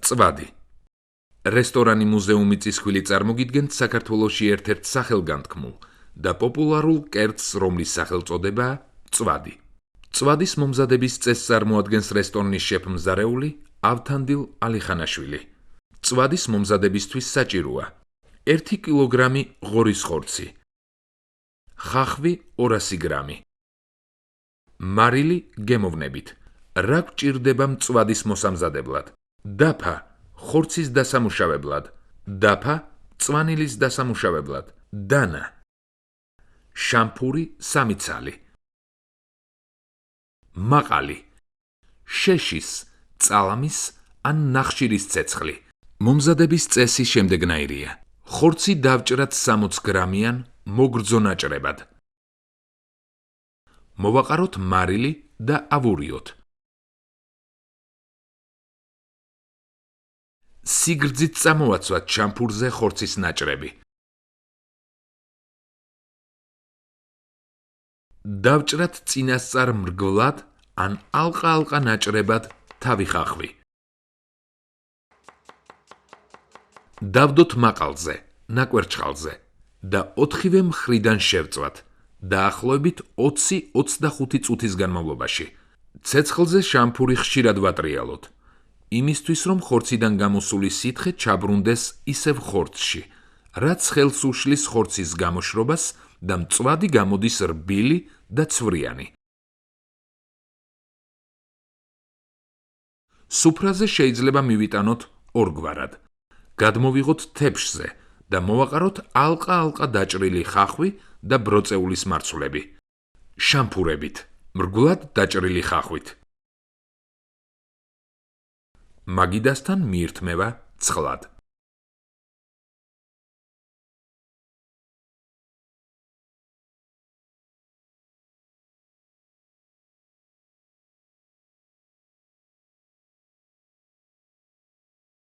წვადი. რესტორანი მუზეუმი წისქვილი წარმოგიდგენთ საქართველოში ერთ-ერთ სახელგანთქმულ და პოპულარულ კერძს, რომლის სახელწოდებაა წვადი. წვადის მომზადების წესს წარმოადგენს რესტორნის შეფმზარეული ავთანდილ ალიხანაშვილი. წვადის მომზადებისთვის საჭიროა 1 კილოგრამი ღორის ხორცი, ხახვი 200 გრამი, მარილი გემოვნებით. რა გვჭირდება მწვადის მოსამზადებლად? დაფა ხორცის დასამუშავებლად, დაფა წვანილის დასამუშავებლად, დანა, შამფური 3 ცალი, მაყალი, შეშის, წალამის ან ნახშირის ცეცხლი. მომზადების წესი შემდეგნაირია. ხორცი დავჭრათ 60 გრამიან მოგრძო ნაჭრებად. მოვაყაროთ მარილი და ავურიოთ. სიგრძით წამოვაცვათ შამფურზე ხორცის ნაჭრები. დავჭრათ წინასწარ მრგვლად ან ალყა-ალყა ნაჭრებად თავი ხახვი. დავდოთ მაყალზე, ნაკვერჩხალზე და 4-ვე მხრიდან შევწვათ, დაახლოებით 20-25 წუთის განმავლობაში. ცეცხლზე შამფური ხშირად ვატრიალოთ, იმისთვის რომ ხორციდან გამოსული სითხე ჩაბრუნდეს ისევ ხორცში, რაც ხელს უშლის ხორცის გამოშრობას და მწვადი გამოდის რბილი და ცვრიანი. სუფრაზე შეიძლება მივიტანოთ ორგვარად. გადმოვიღოთ თეფშზე და მოვაყაროთ ალყა-ალყა დაჭრილი ხახვი და ბროწეულის მარცვლები. შამფურებით, მრგვლად დაჭრილი ხახვით. მაგიდასთან მიირთმევა ცხლად.